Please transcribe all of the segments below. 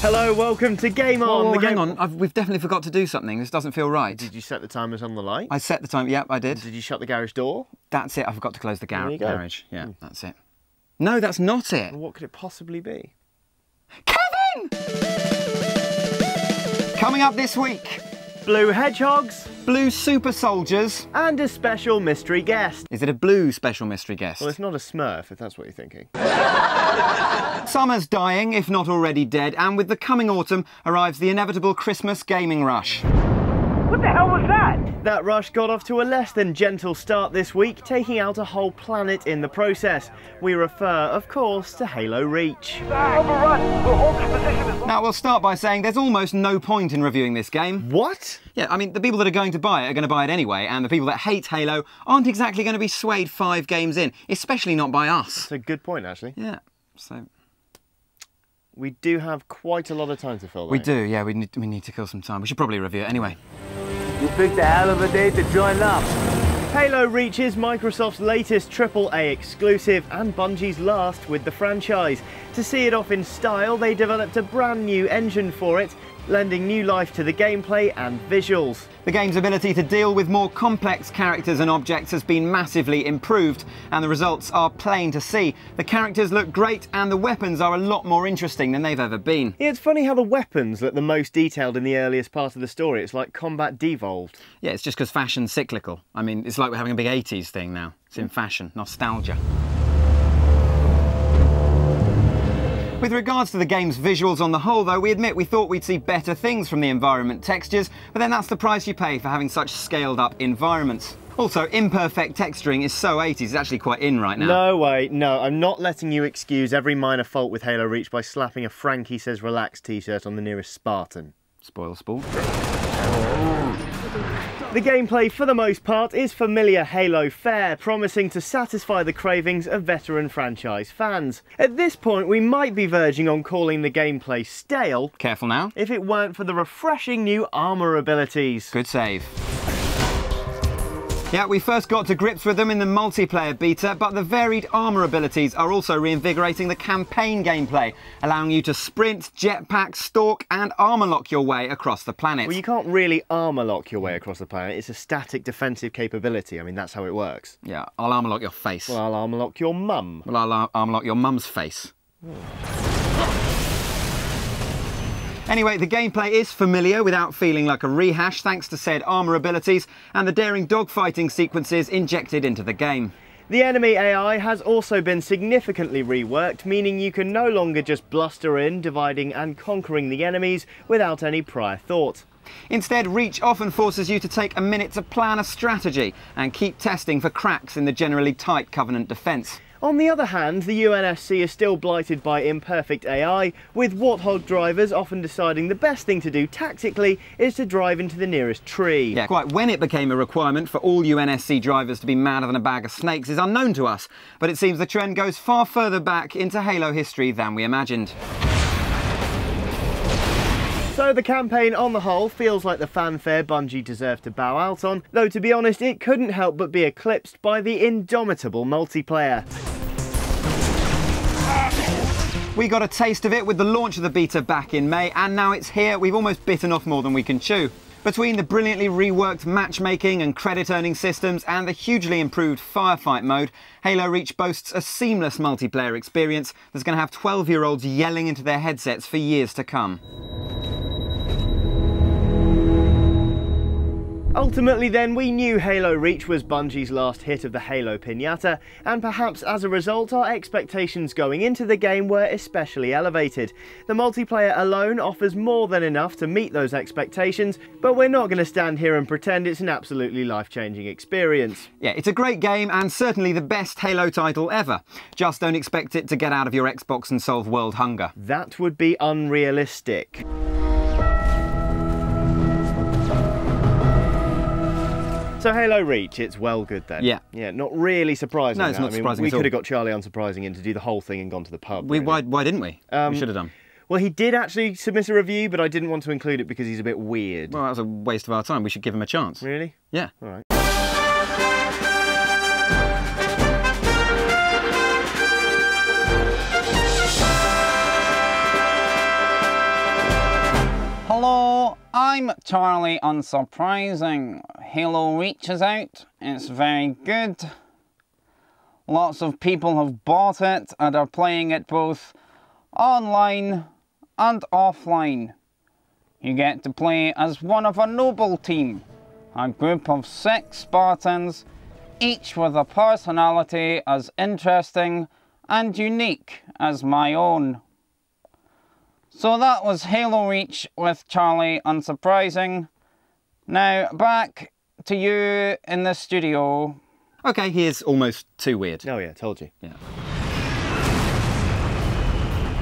Hello, welcome to Game On. Oh, hang on, we've definitely forgot to do something. This doesn't feel right. Did you set the timers on the light? I set the time, yep, I did. Did you shut the garage door? That's it, I forgot to close the There you go. garage. Yeah, that's it. No, that's not it. What could it possibly be? Kevin! Coming up this week, Blue hedgehogs blue super soldiers. and a special mystery guest. Is it a blue special mystery guest? Well, it's not a Smurf, if that's what you're thinking. Summer's dying, if not already dead, and with the coming autumn arrives the inevitable Christmas gaming rush. What the hell was that? That rush got off to a less than gentle start this week, taking out a whole planet in the process. We refer, of course, to Halo Reach. Overrun. We'll hold this position as long. Now, we'll start by saying there's almost no point in reviewing this game. What? Yeah, I mean, the people that are going to buy it are going to buy it anyway, and the people that hate Halo aren't exactly going to be swayed 5 games in, especially not by us. That's a good point, actually. Yeah, so... We do have quite a lot of time to fill. We do, yeah, we need to kill some time. We should probably review it anyway. You picked a hell of a day to join up. Halo Reach is Microsoft's latest AAA exclusive and Bungie's last with the franchise. To see it off in style, they developed a brand new engine for it, lending new life to the gameplay and visuals. The game's ability to deal with more complex characters and objects has been massively improved, and the results are plain to see. The characters look great and the weapons are a lot more interesting than they've ever been. Yeah, it's funny how the weapons look the most detailed in the earliest part of the story. It's like combat devolved. Yeah, it's just because fashion's cyclical. I mean, it's like we're having a big 80s thing now. It's in fashion, nostalgia. With regards to the game's visuals on the whole, though, we admit we thought we'd see better things from the environment textures, but then that's the price you pay for having such scaled-up environments. Also, imperfect texturing is so 80s, it's actually quite in right now. No way, no, I'm not letting you excuse every minor fault with Halo Reach by slapping a Frankie Says Relax t-shirt on the nearest Spartan. Spoil sport. The gameplay, for the most part, is familiar Halo fare, promising to satisfy the cravings of veteran franchise fans. At this point, we might be verging on calling the gameplay stale, Careful now. if it weren't for the refreshing new armour abilities. Good save. Yeah, we first got to grips with them in the multiplayer beta, but the varied armour abilities are also reinvigorating the campaign gameplay, allowing you to sprint, jetpack, stalk and armour lock your way across the planet. Well, you can't really armour lock your way across the planet. It's a static defensive capability. I mean, that's how it works. Yeah, I'll armour lock your face. Well, I'll armour lock your mum. Well, I'll armour lock your mum's face. Anyway, the gameplay is familiar without feeling like a rehash thanks to said armour abilities and the daring dogfighting sequences injected into the game. The enemy AI has also been significantly reworked, meaning you can no longer just bluster in, dividing and conquering the enemies without any prior thought. Instead, Reach often forces you to take a minute to plan a strategy and keep testing for cracks in the generally tight Covenant defence. On the other hand, the UNSC is still blighted by imperfect AI, with Warthog drivers often deciding the best thing to do tactically is to drive into the nearest tree. Yeah, quite when it became a requirement for all UNSC drivers to be madder than a bag of snakes is unknown to us, but it seems the trend goes far further back into Halo history than we imagined. So the campaign on the whole feels like the fanfare Bungie deserved to bow out on, though to be honest it couldn't help but be eclipsed by the indomitable multiplayer. We got a taste of it with the launch of the beta back in May, and now it's here. We've almost bitten off more than we can chew. Between the brilliantly reworked matchmaking and credit-earning systems and the hugely improved firefight mode, Halo Reach boasts a seamless multiplayer experience that's going to have 12-year-olds yelling into their headsets for years to come. Ultimately then, we knew Halo Reach was Bungie's last hit of the Halo Piñata, and perhaps as a result our expectations going into the game were especially elevated. The multiplayer alone offers more than enough to meet those expectations, but we're not going to stand here and pretend it's an absolutely life-changing experience. Yeah, it's a great game and certainly the best Halo title ever. Just don't expect it to get out of your Xbox and solve world hunger. That would be unrealistic. So Halo Reach, it's well good then. Yeah. Yeah, not really surprising. No, it's not surprising We at all. could have got Charlie Unsurprising in to do the whole thing and gone to the pub. really. Why didn't we? We should have done. Well, he did actually submit a review, but I didn't want to include it because he's a bit weird. Well, that was a waste of our time. We should give him a chance. Really? Yeah. All right. I'm Charlie Unsurprising. Halo Reach is out. It's very good. Lots of people have bought it and are playing it both online and offline. You get to play as one of a noble team, a group of 6 Spartans, each with a personality as interesting and unique as my own. So that was Halo Reach with Charlie Unsurprising. Now back to you in the studio. Okay, here's almost too weird. Oh yeah, told you. Yeah.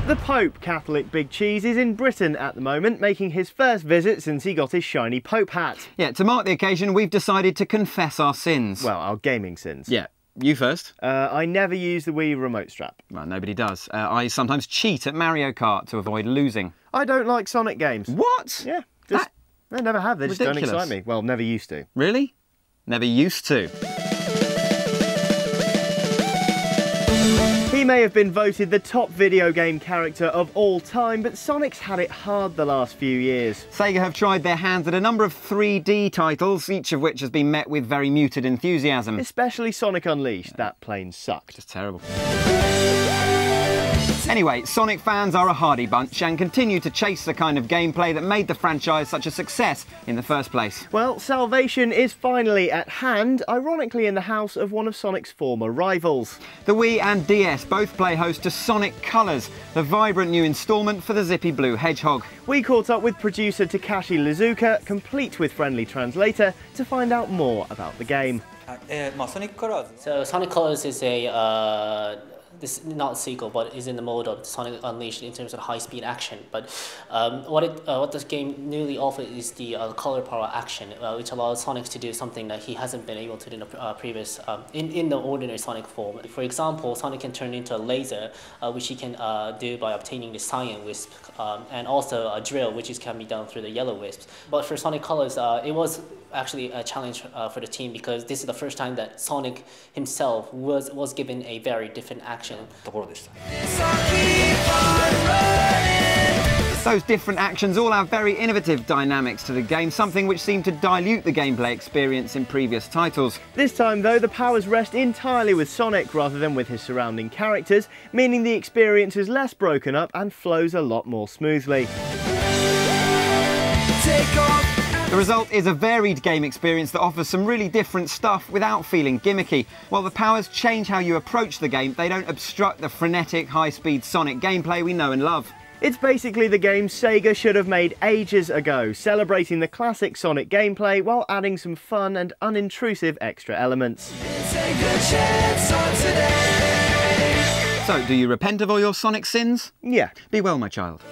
The Pope, Catholic Big Cheese, is in Britain at the moment, making his first visit since he got his shiny Pope hat. Yeah, to mark the occasion, we've decided to confess our sins. Well, our gaming sins. Yeah, you first. I never use the Wii remote strap. Well, nobody does. I sometimes cheat at Mario Kart to avoid losing. I don't like Sonic games. What? Yeah, just, I never have. They just don't excite me. Well, never used to. Really? Never used to. He may have been voted the top video game character of all time, but Sonic's had it hard the last few years. Sega have tried their hands at a number of 3D titles, each of which has been met with very muted enthusiasm. Especially Sonic Unleashed. That plane sucked. Just terrible. Anyway, Sonic fans are a hardy bunch and continue to chase the kind of gameplay that made the franchise such a success in the first place. Well, salvation is finally at hand, ironically in the house of one of Sonic's former rivals. The Wii and DS both play host to Sonic Colors, the vibrant new instalment for the zippy blue hedgehog. We caught up with producer Takashi Lizuka, complete with friendly translator, to find out more about the game. So Sonic Colors is a this not sequel, but is in the mode of Sonic Unleashed in terms of high-speed action. But what this game newly offers is the color power action, which allows Sonic to do something that he hasn't been able to do in the previous in the ordinary Sonic form. For example, Sonic can turn into a laser, which he can do by obtaining the Cyan Wisp, and also a drill, which can be done through the Yellow Wisps. But for Sonic Colors, it was actually a challenge for the team because this is the first time that Sonic himself was given a very different action. Those different actions all have very innovative dynamics to the game, something which seemed to dilute the gameplay experience in previous titles. This time though, the powers rest entirely with Sonic rather than with his surrounding characters, meaning the experience is less broken up and flows a lot more smoothly. The result is a varied game experience that offers some really different stuff without feeling gimmicky. While the powers change how you approach the game, they don't obstruct the frenetic, high-speed Sonic gameplay we know and love. It's basically the game Sega should have made ages ago, celebrating the classic Sonic gameplay while adding some fun and unintrusive extra elements. So, do you repent of all your Sonic sins? Yeah. Be well, my child.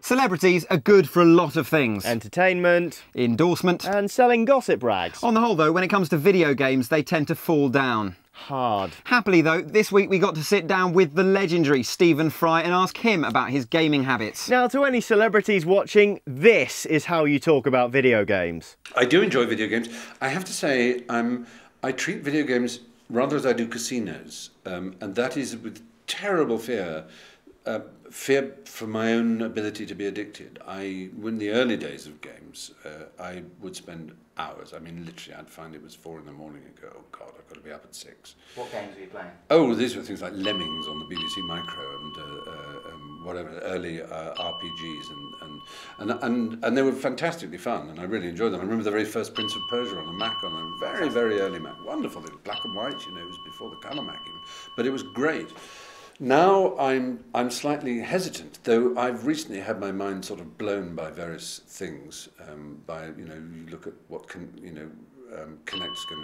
Celebrities are good for a lot of things. Entertainment. Endorsement. And selling gossip rags. On the whole though, when it comes to video games, they tend to fall down. Hard. Happily though, this week we got to sit down with the legendary Stephen Fry and ask him about his gaming habits. Now, to any celebrities watching, this is how you talk about video games. I do enjoy video games. I have to say, I treat video games rather as I do casinos, and that is with terrible fear. Fear for my own ability to be addicted. In the early days of games, I would spend hours. I mean, literally, I'd find it was 4 in the morning and go, oh God, I've got to be up at 6. What games were you playing? Oh, these were things like Lemmings on the BBC Micro and whatever, early RPGs and they were fantastically fun and I really enjoyed them. I remember the very first Prince of Persia on a Mac, on a very, very early Mac. Wonderful, it was black and white, you know, it was before the colour Mac even, but it was great. Now I'm slightly hesitant, though I've recently had my mind sort of blown by various things. You look at what Kinect's going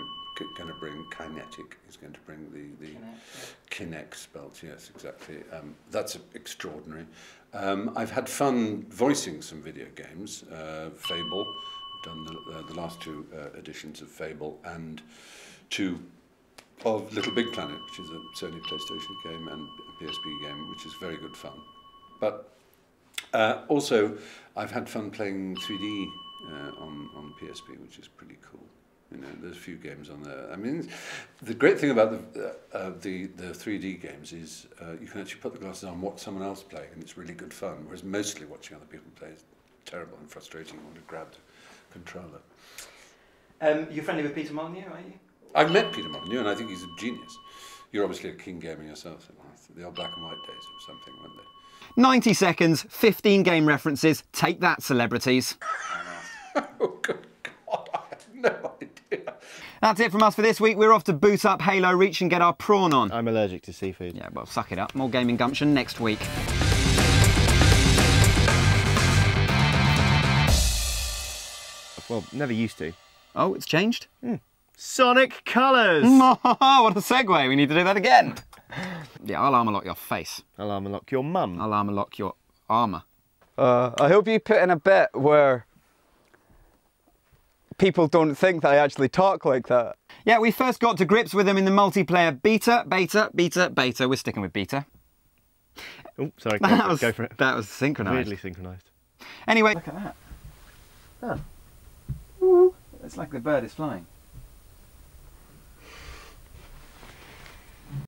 to bring. Kinetic is going to bring the Kinect spelt. Yes, exactly. That's extraordinary. I've had fun voicing some video games. Fable. I've done the last 2 editions of Fable and 2 of Little Big Planet, which is a Sony PlayStation game and a PSP game, which is very good fun. But also, I've had fun playing 3D on PSP, which is pretty cool. You know, there's a few games on there. I mean, the great thing about the 3D games is you can actually put the glasses on, watch someone else play, and it's really good fun. Whereas mostly watching other people play is terrible and frustrating. You want to grab the controller. You're friendly with Peter Molyneux, are you? I've met Peter Molyneux, and I think he's a genius. You're obviously a king gamer yourself. The old black and white days or something, weren't they? 90 seconds, 15 game references. Take that, celebrities. Oh, good God, I have no idea. That's it from us for this week. We're off to boot up Halo Reach and get our prawn on. I'm allergic to seafood. Yeah, well, suck it up. More gaming gumption next week. Well, never used to. Oh, it's changed? Sonic Colors! What a segue. We need to do that again. Yeah, I'll armour lock your face. I'll armour lock your mum. I'll armour lock your armour. I hope you put in a bit where people don't think that I actually talk like that. Yeah, we first got to grips with them in the multiplayer beta. We're sticking with beta. Oh, sorry, go for it. That was synchronised. Weirdly synchronised. Anyway. Look at that. Oh. It's like the bird is flying.